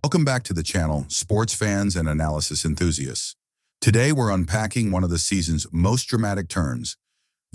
Welcome back to the channel, sports fans and analysis enthusiasts. Today we're unpacking one of the season's most dramatic turns,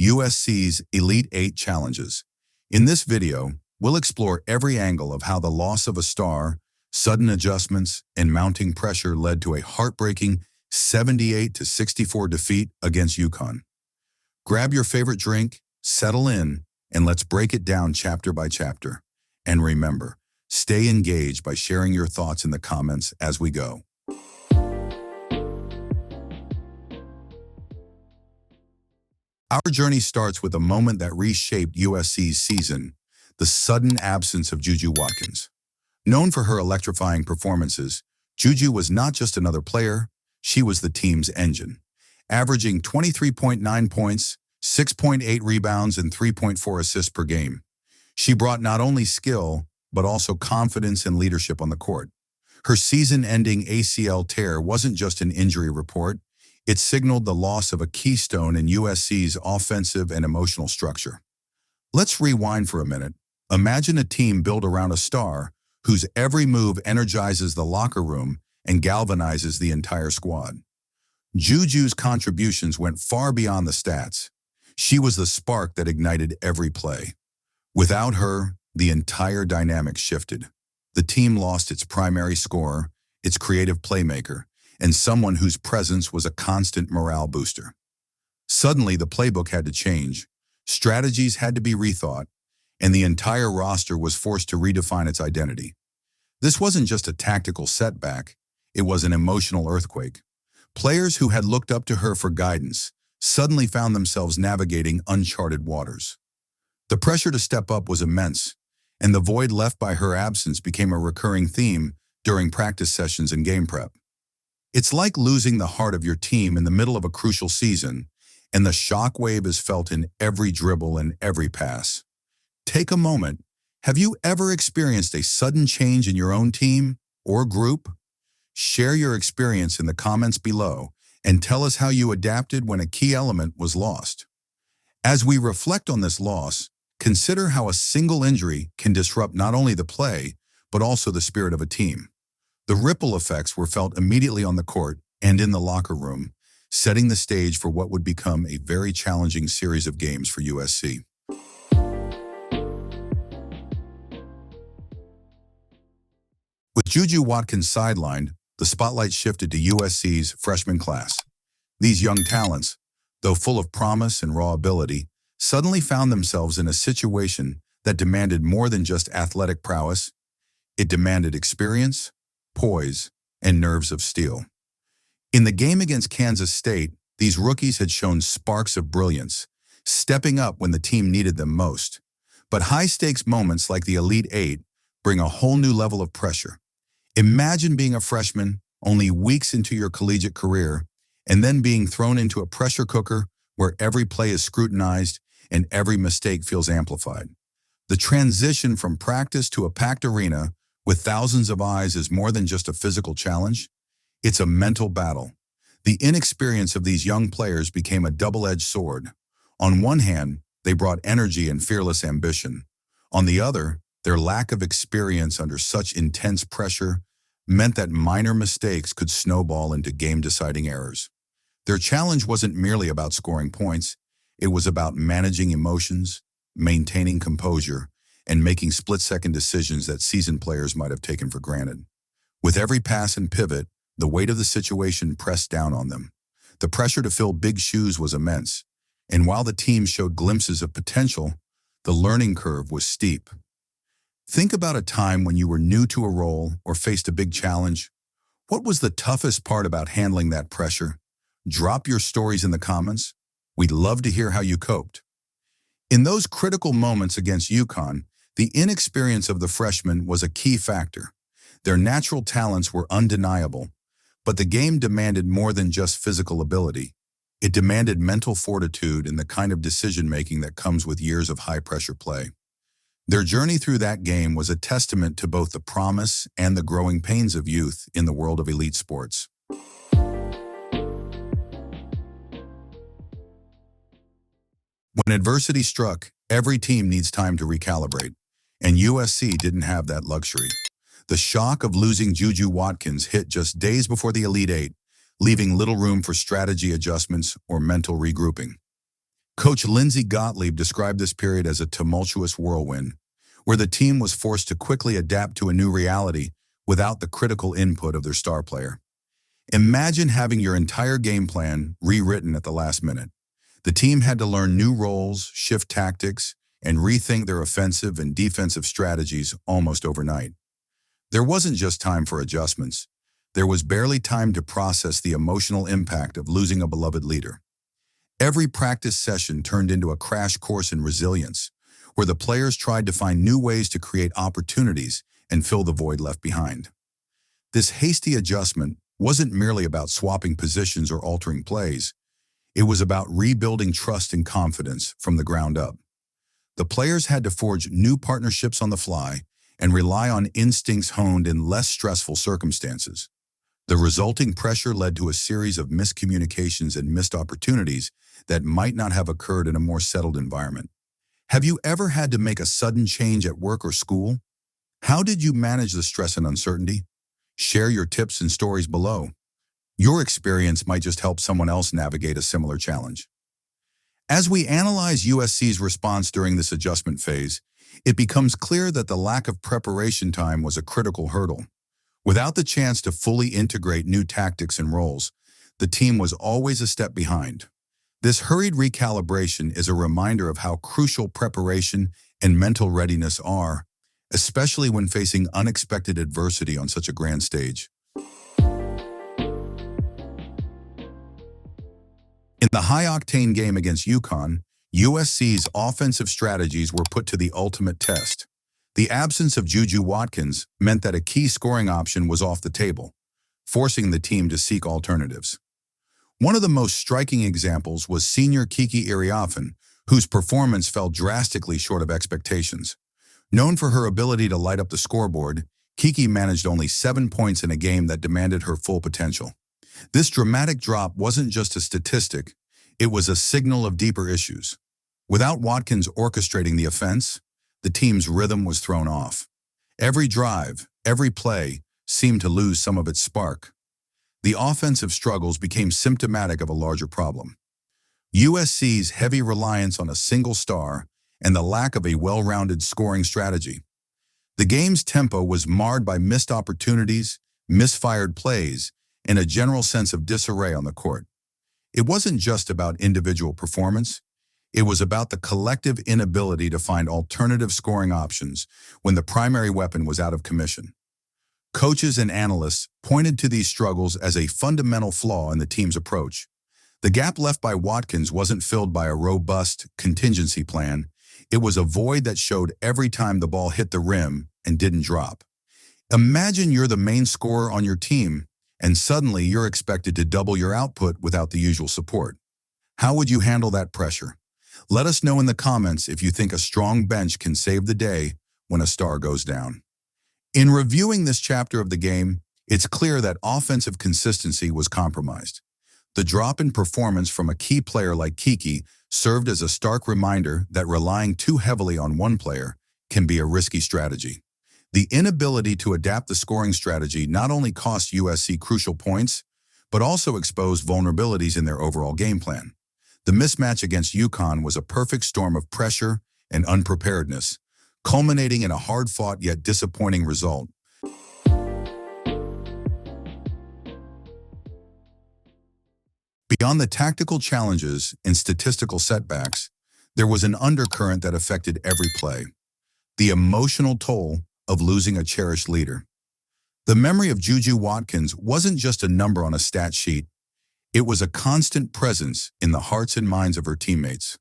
USC's Elite Eight challenges. In this video, we'll explore every angle of how the loss of a star, sudden adjustments, and mounting pressure led to a heartbreaking 78-64 defeat against UConn. Grab your favorite drink, settle in, and let's break it down chapter by chapter. And remember, stay engaged by sharing your thoughts in the comments as we go. Our journey starts with a moment that reshaped USC's season, the sudden absence of JuJu Watkins. Known for her electrifying performances, JuJu was not just another player, she was the team's engine. Averaging 23.9 points, 6.8 rebounds, and 3.4 assists per game. She brought not only skill, but also confidence and leadership on the court. Her season-ending ACL tear wasn't just an injury report, it signaled the loss of a keystone in USC's offensive and emotional structure. Let's rewind for a minute. Imagine a team built around a star whose every move energizes the locker room and galvanizes the entire squad. JuJu's contributions went far beyond the stats. She was the spark that ignited every play. Without her, the entire dynamic shifted. The team lost its primary scorer, its creative playmaker, and someone whose presence was a constant morale booster. Suddenly, the playbook had to change, strategies had to be rethought, and the entire roster was forced to redefine its identity. This wasn't just a tactical setback, it was an emotional earthquake. Players who had looked up to her for guidance suddenly found themselves navigating uncharted waters. The pressure to step up was immense, and the void left by her absence became a recurring theme during practice sessions and game prep. It's like losing the heart of your team in the middle of a crucial season, and the shockwave is felt in every dribble and every pass. Take a moment. Have you ever experienced a sudden change in your own team or group? Share your experience in the comments below and tell us how you adapted when a key element was lost. As we reflect on this loss, consider how a single injury can disrupt not only the play, but also the spirit of a team. The ripple effects were felt immediately on the court and in the locker room, setting the stage for what would become a very challenging series of games for USC. With JuJu Watkins sidelined, the spotlight shifted to USC's freshman class. These young talents, though full of promise and raw ability, suddenly found themselves in a situation that demanded more than just athletic prowess. It demanded experience, poise, and nerves of steel. In the game against Kansas State, these rookies had shown sparks of brilliance, stepping up when the team needed them most. But high-stakes moments like the Elite Eight bring a whole new level of pressure. Imagine being a freshman only weeks into your collegiate career and then being thrown into a pressure cooker where every play is scrutinized and every mistake feels amplified. The transition from practice to a packed arena with thousands of eyes is more than just a physical challenge. It's a mental battle. The inexperience of these young players became a double-edged sword. On one hand, they brought energy and fearless ambition. On the other, their lack of experience under such intense pressure meant that minor mistakes could snowball into game-deciding errors. Their challenge wasn't merely about scoring points, it was about managing emotions, maintaining composure, and making split-second decisions that seasoned players might have taken for granted. With every pass and pivot, the weight of the situation pressed down on them. The pressure to fill big shoes was immense, and while the team showed glimpses of potential, the learning curve was steep. Think about a time when you were new to a role or faced a big challenge. What was the toughest part about handling that pressure? Drop your stories in the comments. We'd love to hear how you coped. In those critical moments against UConn, the inexperience of the freshmen was a key factor. Their natural talents were undeniable, but the game demanded more than just physical ability. It demanded mental fortitude and the kind of decision-making that comes with years of high-pressure play. Their journey through that game was a testament to both the promise and the growing pains of youth in the world of elite sports. When adversity struck, every team needs time to recalibrate, and USC didn't have that luxury. The shock of losing JuJu Watkins hit just days before the Elite Eight, leaving little room for strategy adjustments or mental regrouping. Coach Lindsey Gottlieb described this period as a tumultuous whirlwind, where the team was forced to quickly adapt to a new reality without the critical input of their star player. Imagine having your entire game plan rewritten at the last minute. The team had to learn new roles, shift tactics, and rethink their offensive and defensive strategies almost overnight. There wasn't just time for adjustments. There was barely time to process the emotional impact of losing a beloved leader. Every practice session turned into a crash course in resilience, where the players tried to find new ways to create opportunities and fill the void left behind. This hasty adjustment wasn't merely about swapping positions or altering plays. It was about rebuilding trust and confidence from the ground up. The players had to forge new partnerships on the fly and rely on instincts honed in less stressful circumstances. The resulting pressure led to a series of miscommunications and missed opportunities that might not have occurred in a more settled environment. Have you ever had to make a sudden change at work or school? How did you manage the stress and uncertainty? Share your tips and stories below. Your experience might just help someone else navigate a similar challenge. As we analyze USC's response during this adjustment phase, it becomes clear that the lack of preparation time was a critical hurdle. Without the chance to fully integrate new tactics and roles, the team was always a step behind. This hurried recalibration is a reminder of how crucial preparation and mental readiness are, especially when facing unexpected adversity on such a grand stage. In the high-octane game against UConn, USC's offensive strategies were put to the ultimate test. The absence of JuJu Watkins meant that a key scoring option was off the table, forcing the team to seek alternatives. One of the most striking examples was senior Kiki Iriafen, whose performance fell drastically short of expectations. Known for her ability to light up the scoreboard, Kiki managed only 7 points in a game that demanded her full potential. This dramatic drop wasn't just a statistic, it was a signal of deeper issues. Without Watkins orchestrating the offense, the team's rhythm was thrown off. Every drive, every play, seemed to lose some of its spark. The offensive struggles became symptomatic of a larger problem. USC's heavy reliance on a single star and the lack of a well-rounded scoring strategy. The game's tempo was marred by missed opportunities, misfired plays, and a general sense of disarray on the court. It wasn't just about individual performance. It was about the collective inability to find alternative scoring options when the primary weapon was out of commission. Coaches and analysts pointed to these struggles as a fundamental flaw in the team's approach. The gap left by Watkins wasn't filled by a robust contingency plan. It was a void that showed every time the ball hit the rim and didn't drop. Imagine you're the main scorer on your team, and suddenly you're expected to double your output without the usual support. How would you handle that pressure? Let us know in the comments if you think a strong bench can save the day when a star goes down. In reviewing this chapter of the game, it's clear that offensive consistency was compromised. The drop in performance from a key player like Kiki served as a stark reminder that relying too heavily on one player can be a risky strategy. The inability to adapt the scoring strategy not only cost USC crucial points, but also exposed vulnerabilities in their overall game plan. The mismatch against UConn was a perfect storm of pressure and unpreparedness, culminating in a hard-fought yet disappointing result. Beyond the tactical challenges and statistical setbacks, there was an undercurrent that affected every play: the emotional toll of losing a cherished leader. The memory of JuJu Watkins wasn't just a number on a stat sheet. It was a constant presence in the hearts and minds of her teammates.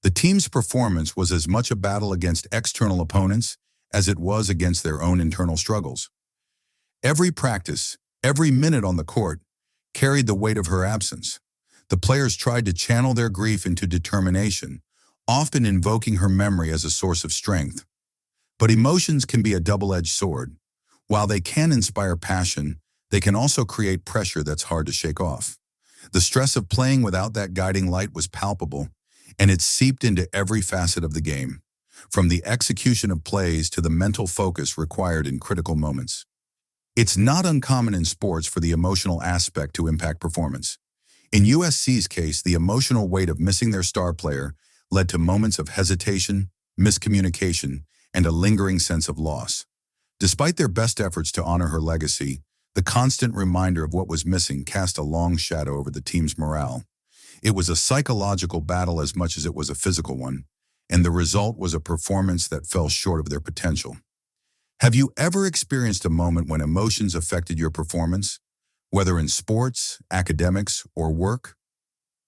The team's performance was as much a battle against external opponents as it was against their own internal struggles. Every practice, every minute on the court, carried the weight of her absence. The players tried to channel their grief into determination, often invoking her memory as a source of strength. But emotions can be a double-edged sword. While they can inspire passion, they can also create pressure that's hard to shake off. The stress of playing without that guiding light was palpable, and it seeped into every facet of the game. from the execution of plays to the mental focus required in critical moments. It's not uncommon in sports for the emotional aspect to impact performance. In USC's case, the emotional weight of missing their star player led to moments of hesitation, miscommunication, and a lingering sense of loss. Despite their best efforts to honor her legacy, the constant reminder of what was missing cast a long shadow over the team's morale. It was a psychological battle as much as it was a physical one, and the result was a performance that fell short of their potential. Have you ever experienced a moment when emotions affected your performance, whether in sports, academics, or work?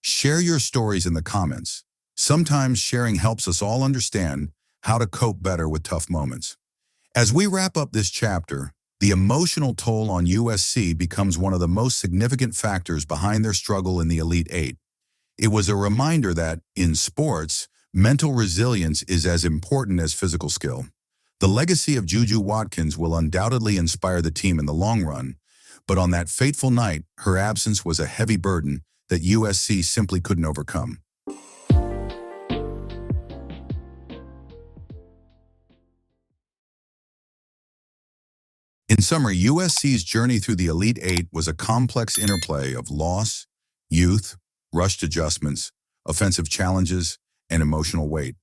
Share your stories in the comments. Sometimes sharing helps us all understand how to cope better with tough moments. As we wrap up this chapter, the emotional toll on USC becomes one of the most significant factors behind their struggle in the Elite Eight. It was a reminder that, in sports, mental resilience is as important as physical skill. The legacy of JuJu Watkins will undoubtedly inspire the team in the long run, but on that fateful night, her absence was a heavy burden that USC simply couldn't overcome. In summary, USC's journey through the Elite Eight was a complex interplay of loss, youth, rushed adjustments, offensive challenges, and emotional weight.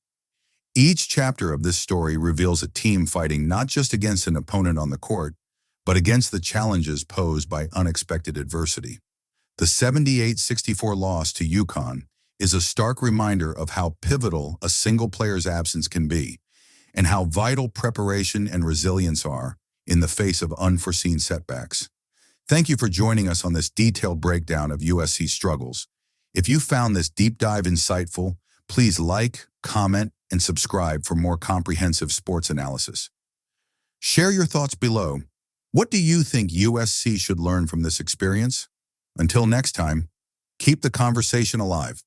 Each chapter of this story reveals a team fighting not just against an opponent on the court, but against the challenges posed by unexpected adversity. The 78-64 loss to UConn is a stark reminder of how pivotal a single player's absence can be, and how vital preparation and resilience are in the face of unforeseen setbacks. Thank you for joining us on this detailed breakdown of USC's struggles. If you found this deep dive insightful, please like, comment, and subscribe for more comprehensive sports analysis. Share your thoughts below. What do you think USC should learn from this experience? Until next time, keep the conversation alive.